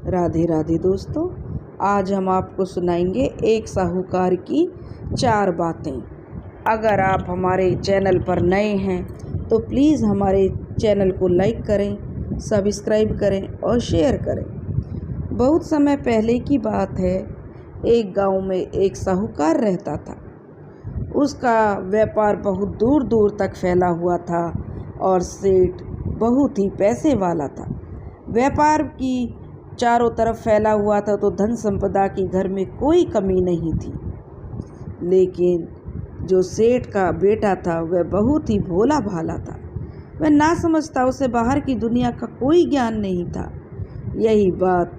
राधे राधे दोस्तों, आज हम आपको सुनाएंगे एक साहूकार की 4 बातें। अगर आप हमारे चैनल पर नए हैं तो प्लीज़ हमारे चैनल को लाइक करें, सब्सक्राइब करें और शेयर करें। बहुत समय पहले की बात है, एक गांव में एक साहूकार रहता था। उसका व्यापार बहुत दूर दूर तक फैला हुआ था और सेठ बहुत ही पैसे वाला था। व्यापार की चारों तरफ फैला हुआ था तो धन संपदा की घर में कोई कमी नहीं थी। लेकिन जो सेठ का बेटा था वह बहुत ही भोला भाला था। वह ना समझता, उसे बाहर की दुनिया का कोई ज्ञान नहीं था। यही बात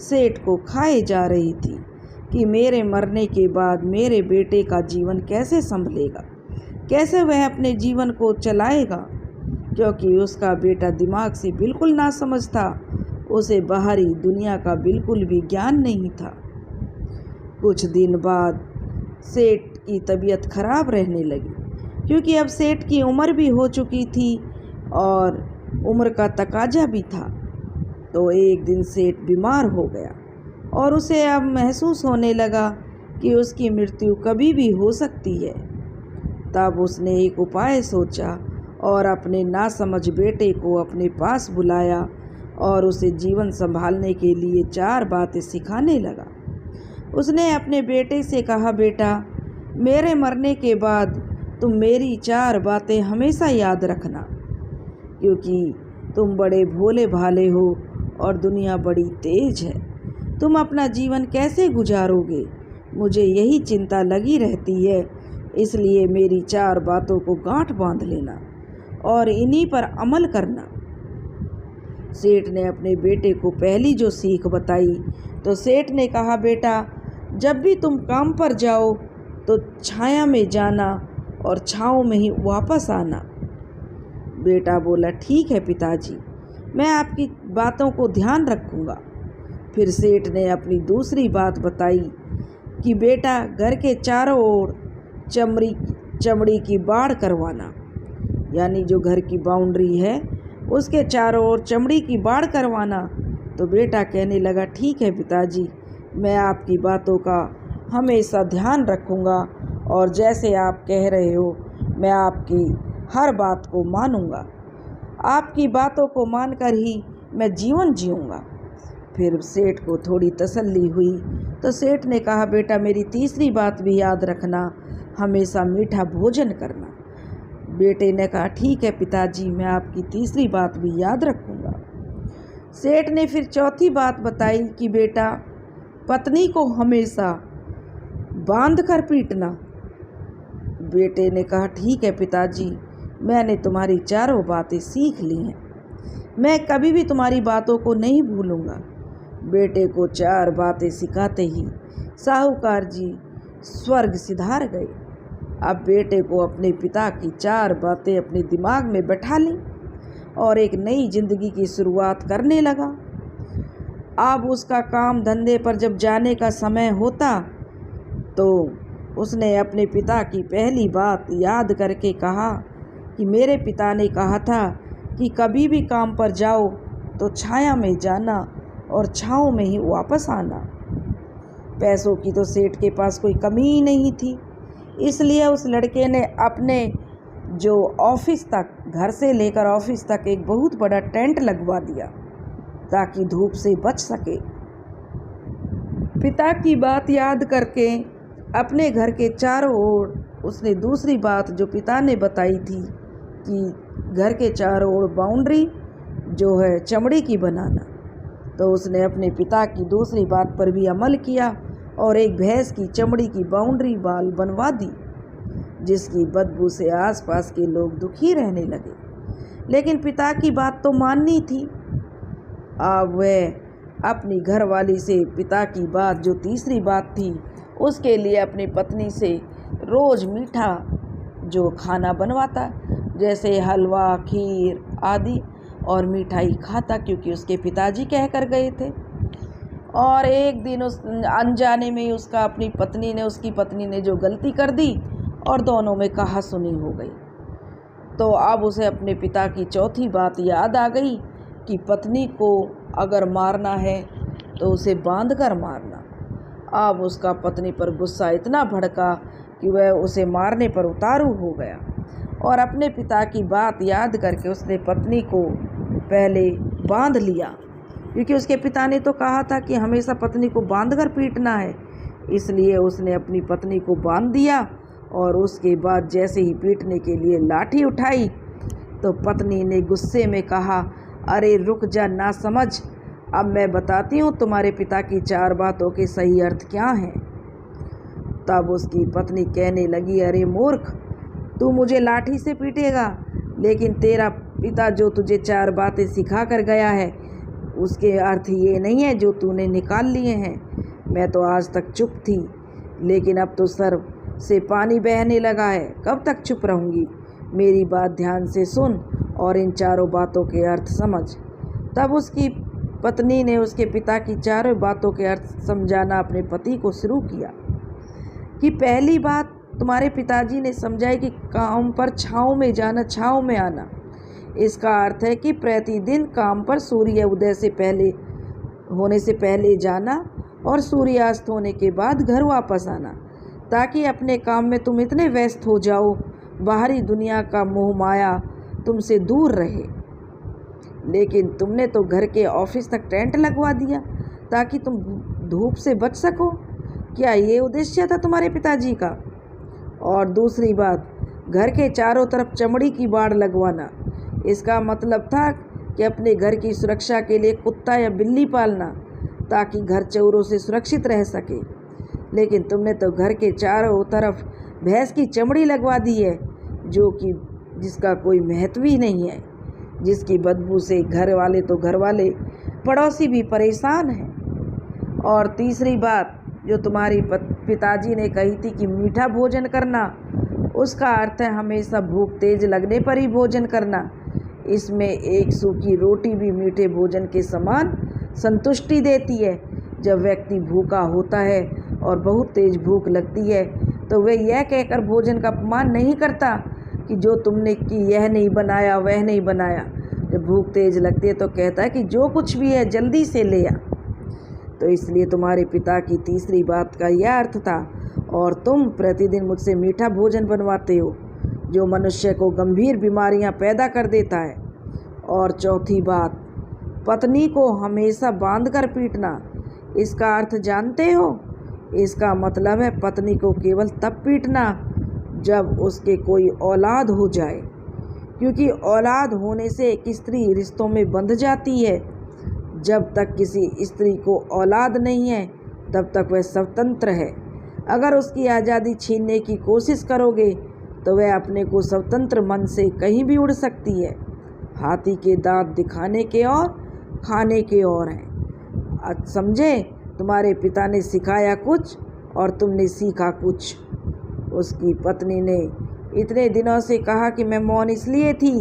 सेठ को खाए जा रही थी कि मेरे मरने के बाद मेरे बेटे का जीवन कैसे संभलेगा, कैसे वह अपने जीवन को चलाएगा, क्योंकि उसका बेटा दिमाग से बिल्कुल ना समझता। उसे बाहरी दुनिया का बिल्कुल भी ज्ञान नहीं था। कुछ दिन बाद सेठ की तबीयत खराब रहने लगी, क्योंकि अब सेठ की उम्र भी हो चुकी थी और उम्र का तकाजा भी था। तो एक दिन सेठ बीमार हो गया और उसे अब महसूस होने लगा कि उसकी मृत्यु कभी भी हो सकती है। तब उसने एक उपाय सोचा और अपने नासमझ बेटे को अपने पास बुलाया और उसे जीवन संभालने के लिए 4 बातें सिखाने लगा। उसने अपने बेटे से कहा, बेटा, मेरे मरने के बाद तुम मेरी 4 बातें हमेशा याद रखना, क्योंकि तुम बड़े भोले भाले हो और दुनिया बड़ी तेज है। तुम अपना जीवन कैसे गुजारोगे, मुझे यही चिंता लगी रहती है। इसलिए मेरी 4 बातों को गांठ बांध लेना और इन्हीं पर अमल करना। सेठ ने अपने बेटे को पहली जो सीख बताई तो सेठ ने कहा, बेटा, जब भी तुम काम पर जाओ तो छाया में जाना और छाँव में ही वापस आना। बेटा बोला, ठीक है पिताजी, मैं आपकी बातों को ध्यान रखूँगा। फिर सेठ ने अपनी दूसरी बात बताई कि बेटा, घर के चारों ओर चमड़ी की बाड़ करवाना, यानी जो घर की बाउंड्री है उसके चारों ओर चमड़ी की बाड़ करवाना। तो बेटा कहने लगा, ठीक है पिताजी, मैं आपकी बातों का हमेशा ध्यान रखूँगा और जैसे आप कह रहे हो मैं आपकी हर बात को मानूँगा। आपकी बातों को मानकर ही मैं जीवन जीऊँगा। फिर सेठ को थोड़ी तसल्ली हुई तो सेठ ने कहा, बेटा, मेरी तीसरी बात भी याद रखना, हमेशा मीठा भोजन करना। बेटे ने कहा, ठीक है पिताजी, मैं आपकी तीसरी बात भी याद रखूँगा। सेठ ने फिर चौथी बात बताई कि बेटा, पत्नी को हमेशा बांध कर पीटना। बेटे ने कहा, ठीक है पिताजी, मैंने तुम्हारी 4 बातें सीख ली हैं, मैं कभी भी तुम्हारी बातों को नहीं भूलूँगा। बेटे को 4 बातें सिखाते ही साहूकार जी स्वर्ग सिधार गए। अब बेटे को अपने पिता की 4 बातें अपने दिमाग में बैठा ली और एक नई जिंदगी की शुरुआत करने लगा। अब उसका काम धंधे पर जब जाने का समय होता तो उसने अपने पिता की पहली बात याद करके कहा कि मेरे पिता ने कहा था कि कभी भी काम पर जाओ तो छाया में जाना और छाँव में ही वापस आना। पैसों की तो सेठ के पास कोई कमी ही नहीं थी, इसलिए उस लड़के ने अपने जो ऑफिस तक, घर से लेकर ऑफिस तक एक बहुत बड़ा टेंट लगवा दिया ताकि धूप से बच सके। पिता की बात याद करके अपने घर के चारों ओर उसने दूसरी बात जो पिता ने बताई थी कि घर के चारों ओर बाउंड्री जो है चमड़ी की बनाना, तो उसने अपने पिता की दूसरी बात पर भी अमल किया और एक भैंस की चमड़ी की बाउंड्री वाल बनवा दी, जिसकी बदबू से आसपास के लोग दुखी रहने लगे। लेकिन पिता की बात तो माननी थी। अब वह अपनी घरवाली से पिता की बात जो तीसरी बात थी उसके लिए अपनी पत्नी से रोज़ मीठा जो खाना बनवाता, जैसे हलवा, खीर आदि और मिठाई खाता, क्योंकि उसके पिताजी कह कर गए थे। और एक दिन उस अनजाने में उसकी पत्नी ने जो गलती कर दी और दोनों में कहासुनी हो गई। तो अब उसे अपने पिता की चौथी बात याद आ गई कि पत्नी को अगर मारना है तो उसे बांध कर मारना। अब उसका पत्नी पर गुस्सा इतना भड़का कि वह उसे मारने पर उतारू हो गया और अपने पिता की बात याद करके उसने पत्नी को पहले बांध लिया, क्योंकि उसके पिता ने तो कहा था कि हमेशा पत्नी को बांध कर पीटना है। इसलिए उसने अपनी पत्नी को बांध दिया और उसके बाद जैसे ही पीटने के लिए लाठी उठाई तो पत्नी ने गुस्से में कहा, अरे रुक जा ना समझ, अब मैं बताती हूँ तुम्हारे पिता की 4 बातों के सही अर्थ क्या हैं। तब उसकी पत्नी कहने लगी, अरे मूर्ख, तू मुझे लाठी से पीटेगा, लेकिन तेरा पिता जो तुझे 4 बातें सिखा कर गया है उसके अर्थ ये नहीं है जो तूने निकाल लिए हैं। मैं तो आज तक चुप थी, लेकिन अब तो सर से पानी बहने लगा है। कब तक चुप रहूँगी? मेरी बात ध्यान से सुन और इन 4 बातों के अर्थ समझ। तब उसकी पत्नी ने उसके पिता की 4 बातों के अर्थ समझाना अपने पति को शुरू किया कि पहली बात तुम्हारे पिताजी ने समझाई कि काम पर छाँव में जाना, छाँव में आना। इसका अर्थ है कि प्रतिदिन काम पर सूर्य उदय से पहले होने से पहले जाना और सूर्यास्त होने के बाद घर वापस आना, ताकि अपने काम में तुम इतने व्यस्त हो जाओ बाहरी दुनिया का मोह माया तुमसे दूर रहे। लेकिन तुमने तो घर के ऑफिस तक टेंट लगवा दिया ताकि तुम धूप से बच सको। क्या ये उद्देश्य था तुम्हारे पिताजी का? और दूसरी बात, घर के चारों तरफ चमड़ी की बाड़ लगवाना। इसका मतलब था कि अपने घर की सुरक्षा के लिए कुत्ता या बिल्ली पालना ताकि घर चोरों से सुरक्षित रह सके। लेकिन तुमने तो घर के चारों तरफ भैंस की चमड़ी लगवा दी है, जो कि जिसका कोई महत्व ही नहीं है, जिसकी बदबू से घर वाले पड़ोसी भी परेशान हैं। और तीसरी बात जो तुम्हारी पिताजी ने कही थी कि मीठा भोजन करना, उसका अर्थ है हमेशा भूख तेज लगने पर ही भोजन करना। इसमें एक सूखी रोटी भी मीठे भोजन के समान संतुष्टि देती है। जब व्यक्ति भूखा होता है और बहुत तेज भूख लगती है तो वह यह कहकर भोजन का अपमान नहीं करता कि जो तुमने कि यह नहीं बनाया वह नहीं बनाया। जब भूख तेज लगती है तो कहता है कि जो कुछ भी है जल्दी से ले आ। तो इसलिए तुम्हारे पिता की तीसरी बात का यह अर्थ था। और तुम प्रतिदिन मुझसे मीठा भोजन बनवाते हो जो मनुष्य को गंभीर बीमारियां पैदा कर देता है। और चौथी बात, पत्नी को हमेशा बांध कर पीटना। इसका अर्थ जानते हो? इसका मतलब है पत्नी को केवल तब पीटना जब उसके कोई औलाद हो जाए, क्योंकि औलाद होने से एक स्त्री रिश्तों में बंध जाती है। जब तक किसी स्त्री को औलाद नहीं है तब तक वह स्वतंत्र है। अगर उसकी आज़ादी छीनने की कोशिश करोगे तो वह अपने को स्वतंत्र मन से कहीं भी उड़ सकती है। हाथी के दांत दिखाने के और खाने के और हैं। समझे? तुम्हारे पिता ने सिखाया कुछ और तुमने सीखा कुछ। उसकी पत्नी ने इतने दिनों से कहा कि मैं मौन इसलिए थी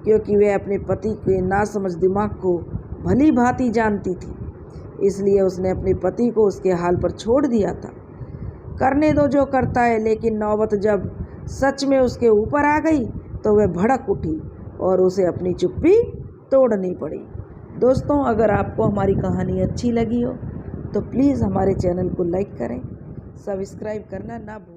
क्योंकि वह अपने पति के नासमझ दिमाग को भली भांति जानती थी। इसलिए उसने अपने पति को उसके हाल पर छोड़ दिया था। करने दो जो करता है, लेकिन नौबत जब सच में उसके ऊपर आ गई तो वह भड़क उठी और उसे अपनी चुप्पी तोड़नी पड़ी। दोस्तों, अगर आपको हमारी कहानी अच्छी लगी हो तो प्लीज़ हमारे चैनल को लाइक करें, सब्सक्राइब करना ना भूलें।